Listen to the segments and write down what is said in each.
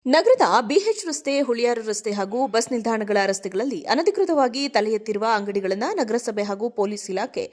ನಗರದ ಬಿಎಚ್ ರಸ್ತೆ, ಹುಳಿಯಾರು ರಸ್ತೆ ಹಾಗೂ ಬಸ್ ನಿಲ್ದಾಣಗಳ ರಸ್ತೆಗಳಲ್ಲಿ ಅನಧಿಕೃತವಾಗಿ ತಲೆ ಎತ್ತಿರುವ ಅಂಗಡಿಗಳನ್ನು ನಗರಸಭೆ ಹಾಗೂ ಪೊಲೀಸ್ ಇಲಾಖೆ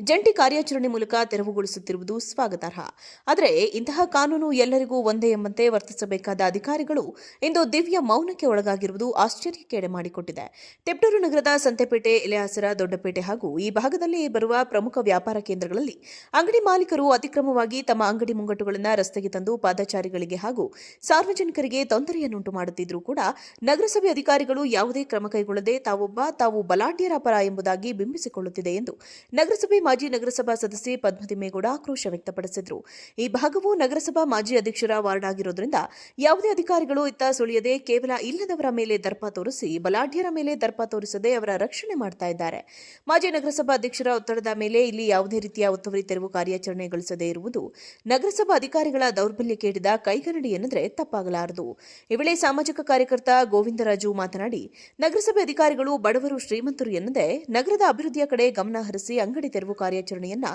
ಜಂಟಿ ಕಾರ್ಯಾಚರಣೆ ಮೂಲಕ ತೆರವುಗೊಳಿಸುತ್ತಿರುವುದು ಸ್ವಾಗತಾರ್ಹ. ಆದರೆ ಇಂತಹ ಕಾನೂನು ಎಲ್ಲರಿಗೂ ಒಂದೇ ಎಂಬಂತೆ ವರ್ತಿಸಬೇಕಾದ ಅಧಿಕಾರಿಗಳು ಇಂದು ದಿವ್ಯ ಮೌನಕ್ಕೆ ಒಳಗಾಗಿರುವುದು ಆಶ್ಚರ್ಯಕ್ಕೆ ಮಾಡಿಕೊಟ್ಟಿದೆ. ತಿಪಟೂರು ನಗರದ ಸಂತೆಪೇಟೆ, ಎಲೆಹಾಸರ, ದೊಡ್ಡಪೇಟೆ ಹಾಗೂ ಈ ಭಾಗದಲ್ಲಿ ಬರುವ ಪ್ರಮುಖ ವ್ಯಾಪಾರ ಕೇಂದ್ರಗಳಲ್ಲಿ ಅಂಗಡಿ ಮಾಲೀಕರು ಅತಿಕ್ರಮವಾಗಿ ತಮ್ಮ ಅಂಗಡಿ ಮುಂಗಟ್ಟುಗಳನ್ನು ರಸ್ತೆಗೆ ತಂದು ಪಾದಚಾರಿಗಳಿಗೆ ಹಾಗೂ ಸಾರ್ವಜನಿಕರಿಗೆ ತೊಂದರೆಯನ್ನುಂಟು ಮಾಡುತ್ತಿದ್ದರೂ ಕೂಡ ನಗರಸಭೆ ಅಧಿಕಾರಿಗಳು ಯಾವುದೇ ಕ್ರಮ ಕೈಗೊಳ್ಳದೆ ತಾವು ಬಲಾಢ್ಯರ ಪರ ಎಂಬುದಾಗಿ ಬಿಂಬಿಸಿಕೊಳ್ಳುತ್ತಿದೆ ಎಂದು ನಗರಸಭೆ ಮಾಜಿ ನಗರಸಭಾ ಸದಸ್ಯೆ ಪದ್ಮತಿಮ್ಮೇಗೌಡ ಆಕ್ರೋಶ ವ್ಯಕ್ತಪಡಿಸಿದರು. ಈ ಭಾಗವು ನಗರಸಭಾ ಮಾಜಿ ಅಧ್ಯಕ್ಷರ ವಾರ್ಡ್ ಆಗಿರುವುದರಿಂದ ಯಾವುದೇ ಅಧಿಕಾರಿಗಳು ಇತ್ತ ಸುಳಿಯದೆ ಕೇವಲ ಇಲ್ಲದವರ ಮೇಲೆ ದರ್ಪ ತೋರಿಸಿ ಬಲಾಢ್ಯರ ಮೇಲೆ ದರ್ಪ ತೋರಿಸದೆ ಅವರ ರಕ್ಷಣೆ ಮಾಡ್ತಾ ಇದ್ದಾರೆ. ಮಾಜಿ ನಗರಸಭಾ ಅಧ್ಯಕ್ಷರ ಒತ್ತಡದ ಮೇಲೆ ಇಲ್ಲಿ ಯಾವುದೇ ರೀತಿಯ ಒತ್ತುವರಿ ತೆರವು ಕಾರ್ಯಾಚರಣೆಗೊಳಿಸದೇ ಇರುವುದು ನಗರಸಭಾ ಅಧಿಕಾರಿಗಳ ದೌರ್ಬಲ್ಯ ಕೇಳಿದ ಕೈಗನ್ನಡಿ ಎನ್ನುವುದರೆ ತಪ್ಪಾಗಲಾರದು. ಈ ವೇಳೆ ಸಾಮಾಜಿಕ ಕಾರ್ಯಕರ್ತ ಗೋವಿಂದರಾಜು ಮಾತನಾಡಿ, ನಗರಸಭೆ ಅಧಿಕಾರಿಗಳು ಬಡವರು ಶ್ರೀಮಂತರು ಎನ್ನದೆ ನಗರದ ಅಭಿವೃದ್ಧಿಯ ಕಡೆ ಗಮನ ಹರಿಸಿ ಅಂಗಡಿ ತೆರವು ಕಾರ್ಯಾಚರಣೆಯನ್ನ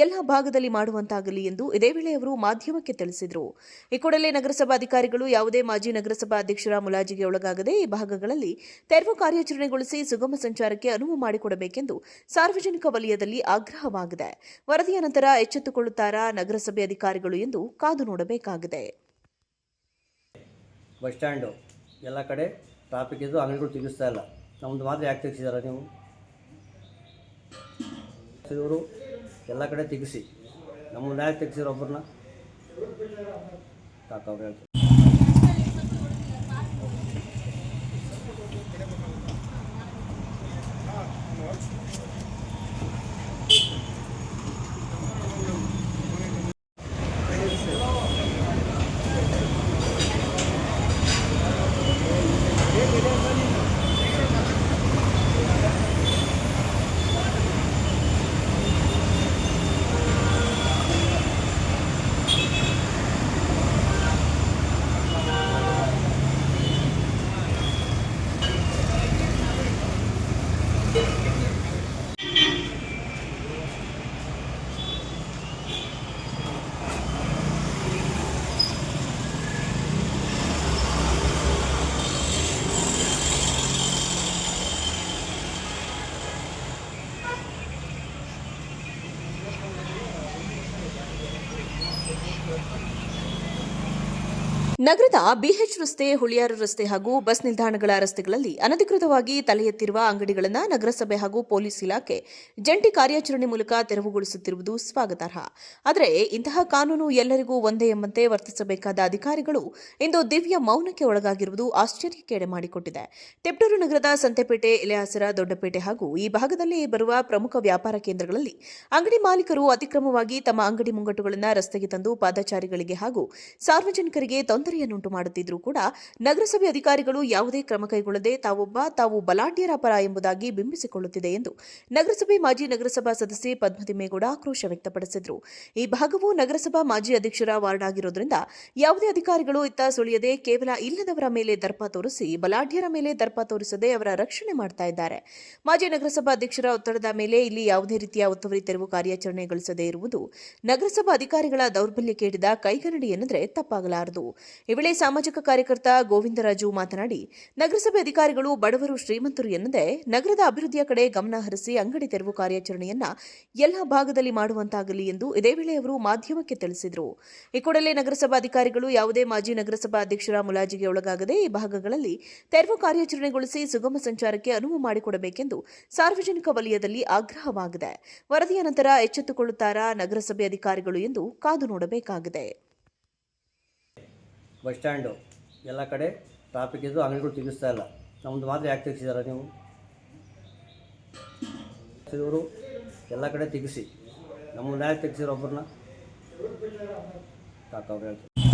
ಎಲ್ಲ ಭಾಗದಲ್ಲಿ ಮಾಡುವಂತಾಗಲಿ ಎಂದು ಇದೇ ವೇಳೆ ಅವರು ಮಾಧ್ಯಮಕ್ಕೆ ತಿಳಿಸಿದರು. ಈ ಕೂಡಲೇ ನಗರಸಭಾ ಅಧಿಕಾರಿಗಳು ಯಾವುದೇ ಮಾಜಿ ನಗರಸಭಾ ಅಧ್ಯಕ್ಷರ ಮುಲಾಜಿಗೆ ಒಳಗಾಗದೆ ಈ ಭಾಗಗಳಲ್ಲಿ ತೆರವು ಕಾರ್ಯಾಚರಣೆಗೊಳಿಸಿ ಸುಗಮ ಸಂಚಾರಕ್ಕೆ ಅನುವು ಮಾಡಿಕೊಡಬೇಕೆಂದು ಸಾರ್ವಜನಿಕ ವಲಯದಲ್ಲಿ ಆಗ್ರಹವಾಗಿದೆ. ವರದಿಯ ನಂತರ ಎಚ್ಚೆತ್ತುಕೊಳ್ಳುತ್ತಾರಾ ನಗರಸಭೆ ಅಧಿಕಾರಿಗಳು ಎಂದು ಕಾದು ನೋಡಬೇಕಾಗಿದೆ. ಬಸ್ ಸ್ಟ್ಯಾಂಡು ಎಲ್ಲ ಕಡೆ ಟ್ರಾಫಿಕ್ ಇದ್ದು ಅಂಗಡಿಗಳು ತೆಗಿಸ್ತಾ ಇಲ್ಲ. ನಮ್ಮದು ಮಾತ್ರ ಯಾಕೆ ತೆಗಿಸಿದಾರ ನೀವು? ಇವರು ಎಲ್ಲ ಕಡೆ ತೆಗಿಸಿ, ನಮ್ಮನ್ನ ಯಾಕೆ ತೆಗಿಸಿದ್ರು ಒಬ್ಬರನ್ನ? ಸಾಕವ್ರು ಹೇಳ್ತಾರೆ. ನಗರದ ಬಿಎಚ್ ರಸ್ತೆ, ಹುಳಿಯಾರು ರಸ್ತೆ ಹಾಗೂ ಬಸ್ ನಿಲ್ದಾಣಗಳ ರಸ್ತೆಗಳಲ್ಲಿ ಅನಧಿಕೃತವಾಗಿ ತಲೆ ಎತ್ತಿರುವ ಅಂಗಡಿಗಳನ್ನು ನಗರಸಭೆ ಹಾಗೂ ಪೊಲೀಸ್ ಇಲಾಖೆ ಜಂಟಿ ಕಾರ್ಯಾಚರಣೆ ಮೂಲಕ ತೆರವುಗೊಳಿಸುತ್ತಿರುವುದು ಸ್ವಾಗತಾರ್ಹ. ಆದರೆ ಇಂತಹ ಕಾನೂನು ಎಲ್ಲರಿಗೂ ಒಂದೇ ಎಂಬಂತೆ ವರ್ತಿಸಬೇಕಾದ ಅಧಿಕಾರಿಗಳು ಇಂದು ದಿವ್ಯ ಮೌನಕ್ಕೆ ಒಳಗಾಗಿರುವುದು ಆಶ್ಚರ್ಯಕ್ಕೆ ಮಾಡಿಕೊಟ್ಟಿದೆ. ತಿಪಟೂರು ನಗರದ ಸಂತೆಪೇಟೆ, ಎಲೆಹಾಸರ, ದೊಡ್ಡಪೇಟೆ ಹಾಗೂ ಈ ಭಾಗದಲ್ಲಿ ಬರುವ ಪ್ರಮುಖ ವ್ಯಾಪಾರ ಕೇಂದ್ರಗಳಲ್ಲಿ ಅಂಗಡಿ ಮಾಲೀಕರು ಅತಿಕ್ರಮವಾಗಿ ತಮ್ಮ ಅಂಗಡಿ ಮುಂಗಟ್ಟುಗಳನ್ನು ರಸ್ತೆಗೆ ತಂದು ಪಾದಚಾರಿಗಳಿಗೆ ಹಾಗೂ ಸಾರ್ವಜನಿಕರಿಗೆ ತೊಂದರೆಯನ್ನುಂಟು ಮಾಡುತ್ತಿದ್ದರೂ ಕೂಡ ನಗರಸಭೆ ಅಧಿಕಾರಿಗಳು ಯಾವುದೇ ಕ್ರಮ ಕೈಗೊಳ್ಳದೆ ತಾವು ಬಲಾಢ್ಯರ ಪರ ಎಂಬುದಾಗಿ ಬಿಂಬಿಸಿಕೊಳ್ಳುತ್ತಿದೆ ಎಂದು ನಗರಸಭೆ ಮಾಜಿ ನಗರಸಭಾ ಸದಸ್ಯೆ ಪದ್ಮತಿಮ್ಮೇಗೌಡ ಆಕ್ರೋಶ ವ್ಯಕ್ತಪಡಿಸಿದರು. ಈ ಭಾಗವು ನಗರಸಭಾ ಮಾಜಿ ಅಧ್ಯಕ್ಷರ ವಾರ್ಡ್ ಆಗಿರುವುದರಿಂದ ಯಾವುದೇ ಅಧಿಕಾರಿಗಳು ಇತ್ತ ಸುಳಿಯದೆ ಕೇವಲ ಇಲ್ಲದವರ ಮೇಲೆ ದರ್ಪ ತೋರಿಸಿ ಬಲಾಢ್ಯರ ಮೇಲೆ ದರ್ಪ ತೋರಿಸದೆ ಅವರ ರಕ್ಷಣೆ ಮಾಡ್ತಾ ಇದ್ದಾರೆ. ಮಾಜಿ ನಗರಸಭಾ ಅಧ್ಯಕ್ಷರ ಒತ್ತಡದ ಮೇಲೆ ಇಲ್ಲಿ ಯಾವುದೇ ರೀತಿಯ ಒತ್ತುವರಿ ತೆರವು ಕಾರ್ಯಾಚರಣೆಗೊಳಿಸದೇ ಇರುವುದು ನಗರಸಭಾ ಅಧಿಕಾರಿಗಳ ದೌರ್ಬಲ್ಯ ಕೇಳಿದ ಕೈಗನ್ನಡಿ ಎನ್ನುವುದರೆ ತಪ್ಪಾಗಲಾರದು. ಈ ವೇಳೆ ಸಾಮಾಜಿಕ ಕಾರ್ಯಕರ್ತ ಗೋವಿಂದರಾಜು ಮಾತನಾಡಿ, ನಗರಸಭೆ ಅಧಿಕಾರಿಗಳು ಬಡವರು ಶ್ರೀಮಂತರು ಎನ್ನದೆ ನಗರದ ಅಭಿವೃದ್ಧಿಯ ಕಡೆ ಗಮನ ಹರಿಸಿ ಅಂಗಡಿ ತೆರವು ಕಾರ್ಯಾಚರಣೆಯನ್ನ ಎಲ್ಲ ಭಾಗದಲ್ಲಿ ಮಾಡುವಂತಾಗಲಿ ಎಂದು ಇದೇ ವೇಳೆ ಅವರು ಮಾಧ್ಯಮಕ್ಕೆ ತಿಳಿಸಿದರು. ಈ ಕೂಡಲೇ ನಗರಸಭಾ ಅಧಿಕಾರಿಗಳು ಯಾವುದೇ ಮಾಜಿ ನಗರಸಭಾ ಅಧ್ಯಕ್ಷರ ಮುಲಾಜಿಗೆ ಒಳಗಾಗದೆ ಈ ಭಾಗಗಳಲ್ಲಿ ತೆರವು ಕಾರ್ಯಾಚರಣೆಗೊಳಿಸಿ ಸುಗಮ ಸಂಚಾರಕ್ಕೆ ಅನುವು ಮಾಡಿಕೊಡಬೇಕೆಂದು ಸಾರ್ವಜನಿಕ ವಲಯದಲ್ಲಿ ಆಗ್ರಹವಾಗಿದೆ. ವರದಿಯ ನಂತರ ಎಚ್ಚೆತ್ತುಕೊಳ್ಳುತ್ತಾರಾ ನಗರಸಭೆ ಅಧಿಕಾರಿಗಳು ಎಂದು ಕಾದು ನೋಡಬೇಕಾಗಿದೆ. ಬಸ್ ಸ್ಟ್ಯಾಂಡು ಎಲ್ಲ ಕಡೆ ಟ್ರಾಫಿಕ್ ಇದ್ದು ಅಂಗಡಿಗಳು ತೆಗಿಸ್ತಾ ಇಲ್ಲ. ನಮ್ಮದು ಮಾತ್ರ ಯಾಕೆ ತೆಗಿಸಿದಾರ ನೀವು? ಇವರು ಎಲ್ಲ ಕಡೆ ತೆಗಿಸಿ, ನಮ್ಮನ್ನ ಯಾಕೆ ತೆಗಿಸಿದ್ರು ಒಬ್ಬರನ್ನ? ಸಾಕವ್ರು ಹೇಳ್ತಾರೆ.